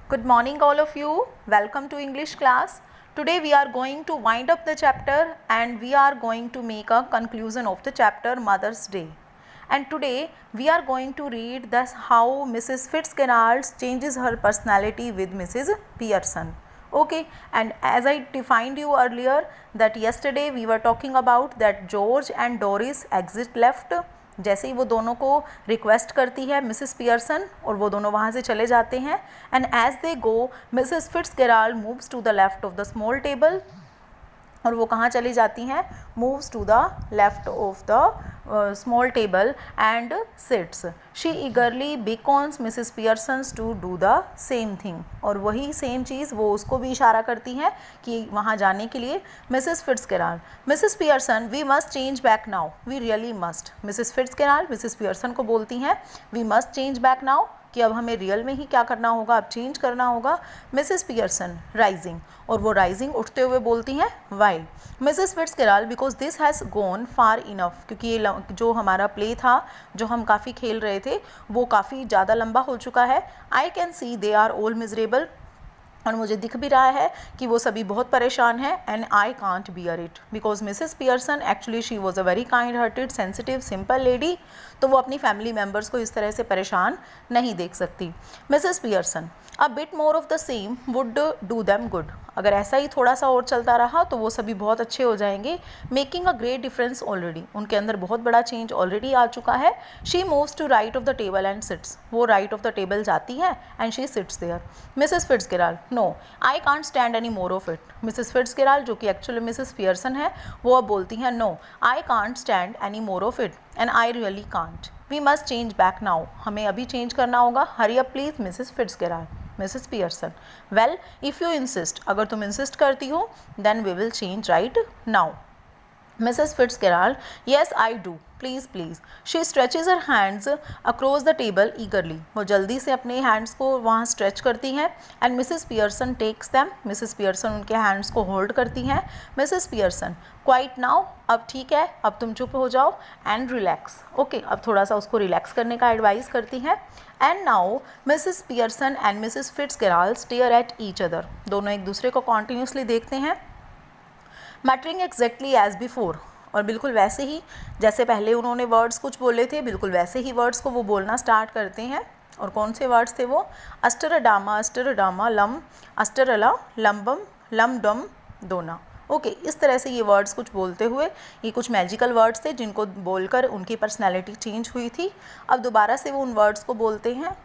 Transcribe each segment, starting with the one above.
Good morning all of you. Welcome to English class. Today we are going to wind up the chapter and we are going to make a conclusion of the chapter Mother's Day. And today we are going to read thus how Mrs. Fitzgerald changes her personality with Mrs. Pearson. Okay, and as I defined you earlier that yesterday we were talking about that George and Doris exit left. जैसे ही वो दोनों को request करती है Mrs Pearson और वो दोनों वहाँ से चले जाते हैं and as they go Mrs Fitzgerald moves to the left of the small table और वो कहाँ चली जाती हैं moves to the left of the small table and sits she eagerly beckons Mrs Pearson's to do the same thing और वही same चीज़ वो उसको भी इशारा करती हैं कि वहाँ जाने के लिए Mrs Fitzgerald Mrs Pearson we must change back now we really must Mrs Fitzgerald Mrs Pearson को बोलती हैं we must change back now कि अब हमें रियल में ही क्या करना होगा, अब चेंज करना होगा. मिसेस पियर्सन राइजिंग और वो राइजिंग उठते हुए बोलती हैं why Mrs Fitzgerald because this has gone far enough क्योंकि ये जो हमारा प्ले था जो हम काफ़ी खेल रहे थे वो काफ़ी ज़्यादा लंबा हो चुका है. I can see they are all miserable और मुझे दिख भी रहा है कि वो सभी बहुत परेशान हैं and I can't bear it because Mrs Pearson actually she was a very kind hearted sensitive simple lady तो वो अपनी फैमिली मेम्बर्स को इस तरह से परेशान नहीं देख सकती. Mrs Pearson a bit more of the same would do them good अगर ऐसा ही थोड़ा सा और चलता रहा तो वो सभी बहुत अच्छे हो जाएंगे. Making a great difference already उनके अंदर बहुत बड़ा चेंज ऑलरेडी आ चुका है. She moves to right of the table and sits वो राइट ऑफ द टेबल जाती है and she sits there. Mrs Fitzgerald no I can't stand any more of it Mrs Fitzgerald जो कि actually Mrs Pearson है वो अब बोलती हैं no I can't stand any more of it and I really can't we must change back now हमें अभी change करना होगा. Hurry up please Mrs Fitzgerald. Mrs Pearson well if you insist अगर तुम इंसिस्ट करती हो then we will change right now. Mrs Fitzgerald yes I do please please. She stretches her hands across the table eagerly वो जल्दी से अपने hands को वहाँ स्ट्रेच करती हैं and Mrs Pearson takes them Mrs Pearson उनके हैंड्स को होल्ड करती हैं. मिसेस पियर्सन क्वाइट नाउ अब ठीक है अब तुम चुप हो जाओ एंड रिलैक्स. ओके अब थोड़ा सा उसको रिलैक्स करने का एडवाइस करती हैं. And now Mrs Pearson and Mrs Fitzgerald stare at each other दोनों एक दूसरे को कॉन्टीन्यूसली देखते हैं. मैटरिंग एग्जैक्टली एज बिफोर और बिल्कुल वैसे ही जैसे पहले उन्होंने वर्ड्स कुछ बोले थे बिल्कुल वैसे ही वर्ड्स को वो बोलना स्टार्ट करते हैं. और कौन से वर्ड्स थे वो अस्टरडामा लम अस्टरला लम्बम लमडम दोना. ओके इस तरह से ये वर्ड्स कुछ बोलते हुए ये कुछ मैजिकल वर्ड्स थे जिनको बोलकर उनकी पर्सनैलिटी चेंज हुई थी. अब दोबारा से वो उन वर्ड्स को बोलते हैं.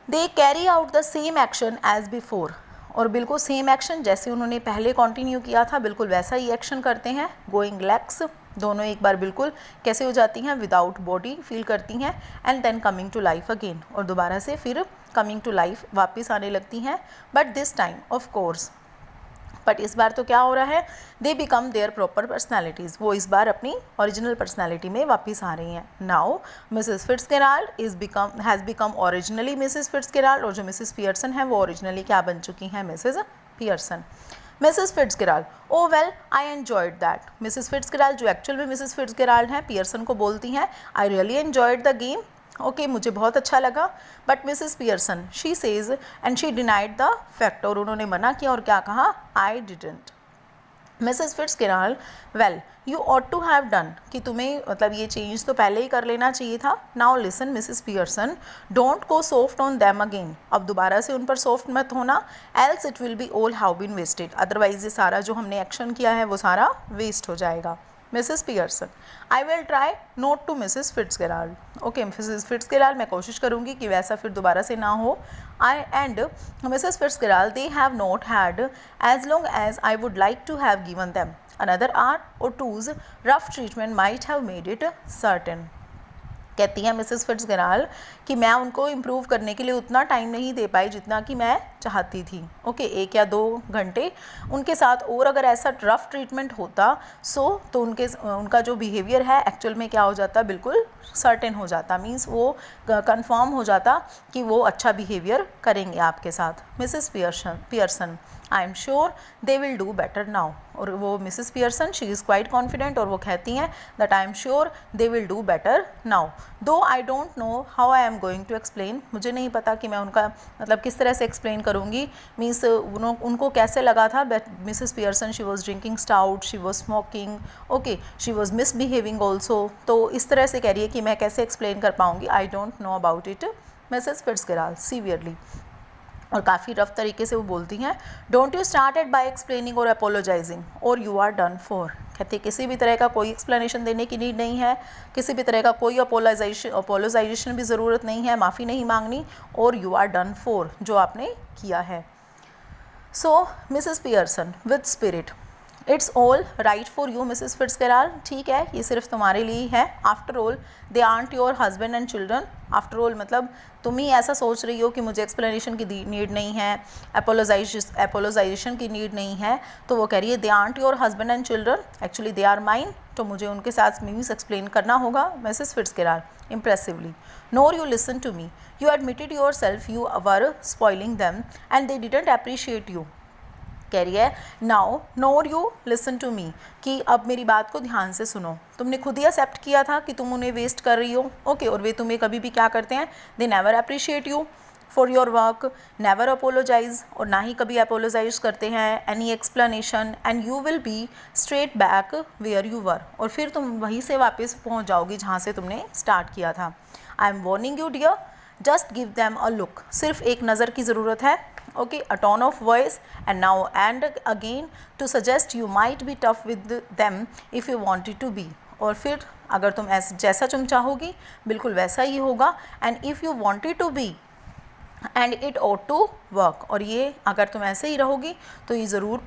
They carry out the same action as before और बिल्कुल सेम एक्शन जैसे उन्होंने पहले कंटिन्यू किया था बिल्कुल वैसा ही एक्शन करते हैं. गोइंग लेग्स दोनों एक बार बिल्कुल कैसे हो जाती हैं विदाउट बॉडी फील करती हैं and then coming to life again और दोबारा से फिर कमिंग टू लाइफ वापस आने लगती हैं. But this time of course but इस बार तो क्या हो रहा है they become their proper personalities वो इस बार अपनी ओरिजिनल पर्सनैलिटी में वापस आ रही हैं. Now Mrs Fitzgerald has become originally Mrs Fitzgerald और जो मिसेस पियर्सन है वो ओरिजिनली क्या बन चुकी हैं Mrs Pearson. Mrs Fitzgerald oh well I enjoyed that Mrs Fitzgerald जो एक्चुअल में मिसेस फिट्जगेराल्ड हैं पियर्सन को बोलती हैं I really enjoyed the game okay मुझे बहुत अच्छा लगा. But Mrs Pearson she says and she denied the fact और उन्होंने मना किया और क्या कहा I didn't. Mrs Fitzgerald well you ought to have done कि तुम्हें मतलब ये चेंज तो पहले ही कर लेना चाहिए था. Now listen Mrs Pearson don't go soft on them again अब दोबारा से उन पर सॉफ्ट मत होना else it will be all how been wasted otherwise ये सारा जो हमने एक्शन किया है वो सारा वेस्ट हो जाएगा. Mrs Pearson I will try not to Mrs Fitzgerald okay Mrs Fitzgerald मैं कोशिश करूँगी कि वैसा फिर दोबारा से ना हो. I and Mrs Fitzgerald they have not had as long as I would like to have given them another hour or two's rough treatment might have made it certain. कहती हैं मिसेस फिट्जगेराल्ड कि मैं उनको improve करने के लिए उतना time नहीं दे पाई जितना कि मैं चाहती थी। ओके, 1 या 2 घंटे उनके साथ और अगर ऐसा रफ ट्रीटमेंट होता तो उनका जो बिहेवियर है एक्चुअल में क्या हो जाता, बिल्कुल सर्टेन हो जाता, मीन्स वो कंफर्म हो जाता कि वो अच्छा बिहेवियर करेंगे आपके साथ। Mrs Pearson, I am sure they will do better now. और वो Mrs Pearson she is quite confident और वो कहती हैं that I am sure they will do better now, though I don't know how I am going to explain. मुझे नहीं पता कि मैं उनका मतलब किस तरह से एक्सप्लेन करूँगी, मीन्स उनको कैसे लगा था। Mrs Pearson she was drinking stout, she was smoking, okay, she was misbehaving also. तो इस तरह से कह रही है कि मैं कैसे एक्सप्लेन कर पाऊँगी, I don't know about it Mrs Fitzgerald severely. और काफ़ी रफ तरीके से वो बोलती हैं, don't you started by explaining और अपोलोजाइजिंग और यू आर डन फॉर। कहते हैं किसी भी तरह का कोई एक्सप्लेनेशन देने की नीड नहीं है, किसी भी तरह का कोई अपोलोजाइजेशन भी ज़रूरत नहीं है, माफ़ी नहीं मांगनी, और यू आर डन फॉर, जो आपने किया है। So Mrs Pearson with spirit, it's all right for you Mrs Fitzgerald, ठीक है ये सिर्फ तुम्हारे लिए ही है। After all they art your husband and children, after all मतलब तुम ही ऐसा सोच रही हो कि मुझे एक्सप्लेनेशन की नीड नहीं है, अपोलोजाइजेशन की नीड नहीं है। तो वो कह रही है they art your husband and children, actually they are mine, तो मुझे उनके साथ मीन्स एक्सप्लेन करना होगा। Mrs Fitzgerald impressively, nor you listen to me, you admitted yourself you were spoiling them and they didn't appreciate you। कह रही है now nor you listen to me, कि अब मेरी बात को ध्यान से सुनो, तुमने खुद ही एक्सेप्ट किया था कि तुम उन्हें वेस्ट कर रही हो, ओके, और वे तुम्हें कभी भी क्या करते हैं, they never appreciate you for your work, never apologise, और ना ही कभी अपोलोजाइज करते हैं, any explanation, and you will be straight back where you were, और फिर तुम वहीं से वापस पहुंच जाओगी जहां से तुमने स्टार्ट किया था। I am warning you dear, just give them a look, सिर्फ एक नज़र की ज़रूरत है, okay, a tone of voice, and now and again to suggest you might be tough with them if you wanted to be, और फिर अगर तुम जैसा तुम चाहोगी बिल्कुल वैसा ही होगा, and if you wanted to be and it ought to work, और ये अगर तुम ऐसे ही रहोगी तो ये ज़रूर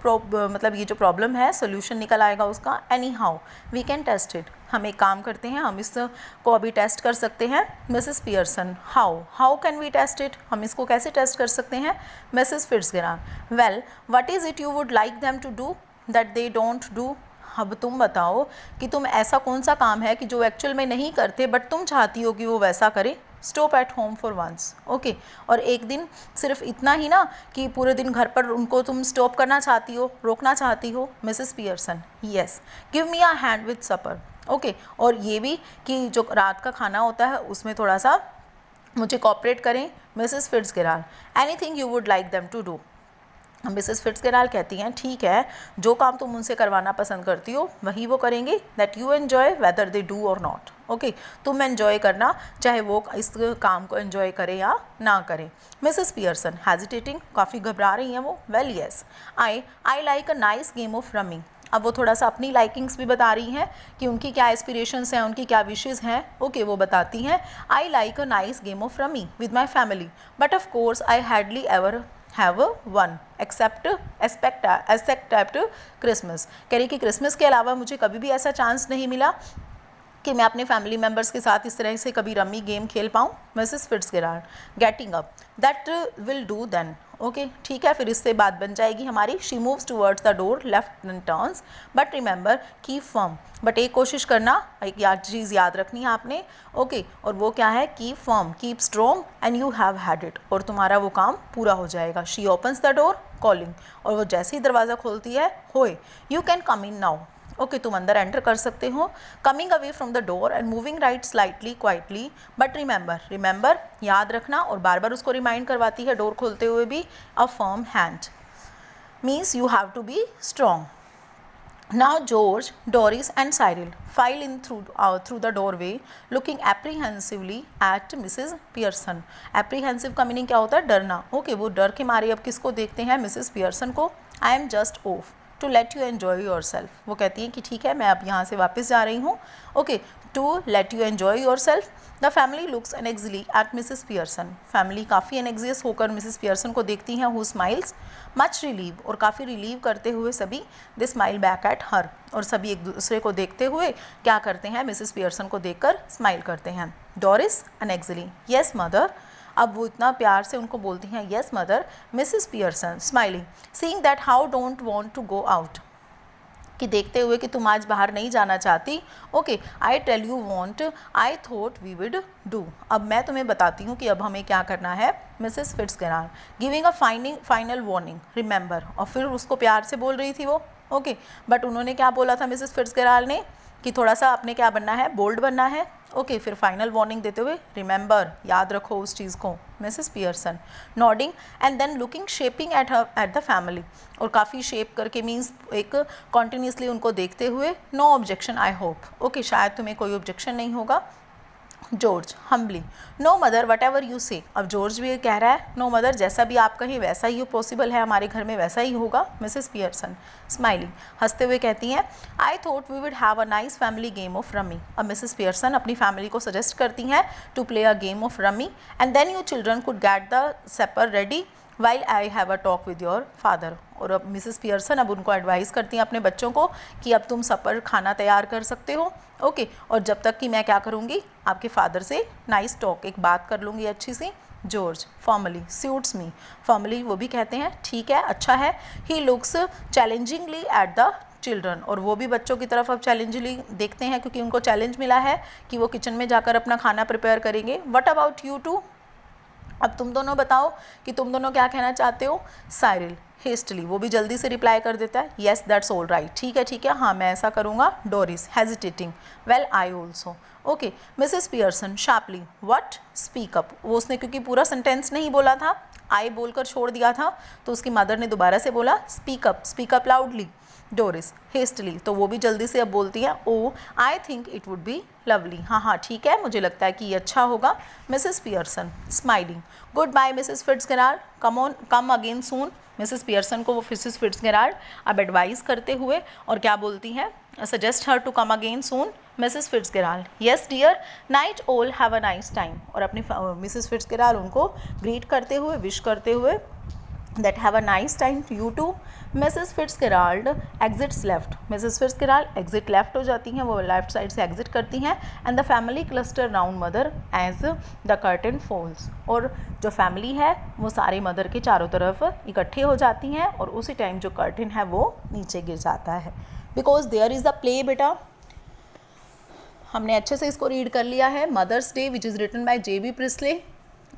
मतलब ये जो प्रॉब्लम है सोल्यूशन निकल आएगा उसका। Anyhow we can test it, हम एक काम करते हैं, हम इसको अभी टेस्ट कर सकते हैं। Mrs Pearson, how can we test it, हम इसको कैसे टेस्ट कर सकते हैं। Mrs Fitzgerald, well what is it you would like them to do that they don't do. अब तुम बताओ कि तुम ऐसा कौन सा काम है कि जो एक्चुअल में नहीं करते बट तुम चाहती हो कि वो वैसा करे। Stop at home for once, okay, और एक दिन सिर्फ इतना ही ना कि पूरे दिन घर पर उनको तुम स्टॉप करना चाहती हो, रोकना चाहती हो। Mrs Pearson, yes, give me a hand with supper, okay, और ये भी कि जो रात का खाना होता है उसमें थोड़ा सा मुझे कॉपरेट करें। Mrs Fitzgerald, anything you would like them to do. Mrs Fitzgerald कहती हैं ठीक है, जो काम तुम उनसे करवाना पसंद करती हो वही वो करेंगे, that you enjoy whether they do और नॉट, ओके, तुम एन्जॉय करना चाहे वो इस काम को एन्जॉय करें या ना करें। मिसेस पियर्सन हेजिटेटिंग, काफ़ी घबरा रही हैं वो, well yes, I like a nice game of rummy. अब वो थोड़ा सा अपनी लाइकिंग्स भी बता रही हैं कि उनकी क्या एस्पिरेशंस हैं, उनकी क्या विशेज़ हैं, ओके, वो बताती हैं। I like a nice game of rummy with my family, but of course I hardly ever have one except Christmas. कह रही कि क्रिसमस के अलावा मुझे कभी भी ऐसा चांस नहीं मिला कि मैं अपने फैमिली मेम्बर्स के साथ इस तरह से कभी रमी गेम खेल पाऊँ। Mrs Fitzgerald, getting up, that will do then, okay, ठीक है, फिर इससे बात बन जाएगी हमारी। She moves towards the door, left and turns, but remember keep firm, but एक कोशिश करना, एक चीज़ याद रखनी है आपने, ओके, और वो क्या है, keep firm, keep strong, and you have had it, और तुम्हारा वो काम पूरा हो जाएगा। She opens the door calling, और वो जैसे ही दरवाज़ा खोलती है, होए, you can come in now, okay, तुम अंदर एंटर कर सकते हो। Coming away from the door and moving right slightly quietly, but remember याद रखना, और बार बार उसको रिमाइंड करवाती है डोर खोलते हुए भी, a firm hand means you have to be strong. Now George, Doris and Cyril file in through the doorway, looking apprehensively at Mrs. Pearson. Apprehensive का मीनिंग क्या होता है, डरना, ओके, वो डर के मारे अब किसको देखते हैं, मिसेस पियर्सन को। I am just off to let you enjoy yourself. वो कहती हैं कि ठीक है मैं अब यहाँ से वापस जा रही हूँ, okay, to let you enjoy yourself. The family looks uneasily at Mrs. Pearson. Family काफ़ी अनएग्जियस होकर मिसेस पियर्सन को देखती हैं, who smiles much relieved, और काफ़ी रिलीव करते हुए सभी they smile back at her, और सभी एक दूसरे को देखते हुए क्या करते हैं, मिसेस पियर्सन को देखकर स्माइल करते हैं। डोरिस uneasily, yes mother, अब वो इतना प्यार से उनको बोलती हैं yes mother Mrs Pearson smiling seeing that how don't want to go out, कि देखते हुए कि तुम आज बाहर नहीं जाना चाहती. Okay, I tell you want I thought we would do. अब मैं तुम्हें बताती हूँ कि अब हमें क्या करना है. Mrs Fitzgerald giving a final warning remember, और फिर उसको प्यार से बोल रही थी वो. ओके, बट उन्होंने क्या बोला था मिसेस फिट्जगेराल्ड ने कि थोड़ा सा आपने क्या बनना है, बोल्ड बनना है. ओके, फिर फाइनल वार्निंग देते हुए रिमेंबर, याद रखो उस चीज़ को. Mrs Pearson nodding and then looking shaping at the family, और काफ़ी शेप करके मीन्स एक कॉन्टीन्यूसली उनको देखते हुए. No objection I hope. Okay, शायद तुम्हें कोई ऑब्जेक्शन नहीं होगा. George humbly no mother whatever you say. अब जॉर्ज भी कह रहा है नो मदर, जैसा भी आप कहें वैसा ही पॉसिबल है, हमारे घर में वैसा ही होगा. मिसेस पियर्सन स्माइलिंग हंसते हुए कहती हैं I thought we would have a nice family game of rummy. अब मिसेस पियर्सन अपनी फैमिली को सजेस्ट करती हैं to play a game of rummy and then you children could get the supper ready while I have a talk with your father. और अब Mrs Pearson अब उनको advice करती हैं अपने बच्चों को कि अब तुम सपर खाना तैयार कर सकते हो. ओके, और जब तक कि मैं क्या करूँगी, आपके फादर से नाइस टॉक, एक बात कर लूँगी अच्छी सी. George formally suits me. Formally वो भी कहते हैं ठीक है, अच्छा है. He looks challengingly at the children, और वो भी बच्चों की तरफ अब चैलेंजली देखते हैं क्योंकि उनको चैलेंज मिला है कि वो किचन में जाकर अपना खाना प्रिपेयर करेंगे. What about you two. अब तुम दोनों बताओ कि तुम दोनों क्या कहना चाहते हो. साइरिल हेस्टली, वो भी जल्दी से रिप्लाई कर देता है येस दैट्स ऑल राइट, ठीक है, हाँ मैं ऐसा करूँगा. Doris hesitating well I also. Okay, Mrs Pearson sharply what speak up. वो उसने क्योंकि पूरा सेंटेंस नहीं बोला था, आई बोलकर छोड़ दिया था, तो उसकी मदर ने दोबारा से बोला speak up loudly. Doris hastily, तो वो भी जल्दी से अब बोलती है oh I think it would be lovely. हाँ ठीक है, मुझे लगता है कि ये अच्छा होगा. Mrs Pearson smiling good by Mrs Fitzgerald come again soon. Mrs Pearson को वो मिसेस फिट्जगेराल्ड अब एडवाइस करते हुए और क्या बोलती हैं, suggest her to come again soon. Mrs Fitzgerald yes dear night all have a nice time, और अपनी मिसेस फिट्जगेराल्ड उनको ग्रीट करते हुए विश करते हुए that have a nice time to you too. Mrs. Fitzgerald exits left. Mrs. Fitzgerald exit left हो जाती हैं, वो left side से exit करती हैं. And the family cluster round mother as the curtain falls. और जो family है वो सारे mother के चारों तरफ इकट्ठे हो जाती हैं और उसी टाइम जो curtain है वो नीचे गिर जाता है. Because there is a play बेटा, हमने अच्छे से इसको रीड कर लिया है. Mother's Day which is written by J.B. Priestley.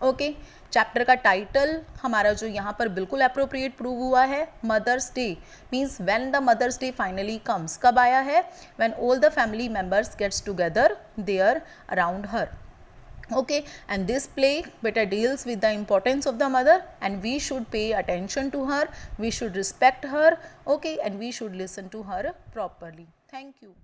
Okay, chapter का टाइटल हमारा जो यहाँ पर बिल्कुल अप्रोप्रिएट प्रूव हुआ है, Mother's Day means when the Mother's Day finally comes. कब आया है, when all the family members gets together there around her. Okay, and this play better deals with the importance of the mother and we should pay attention to her, we should respect her, okay, and we should listen to her properly. Thank you.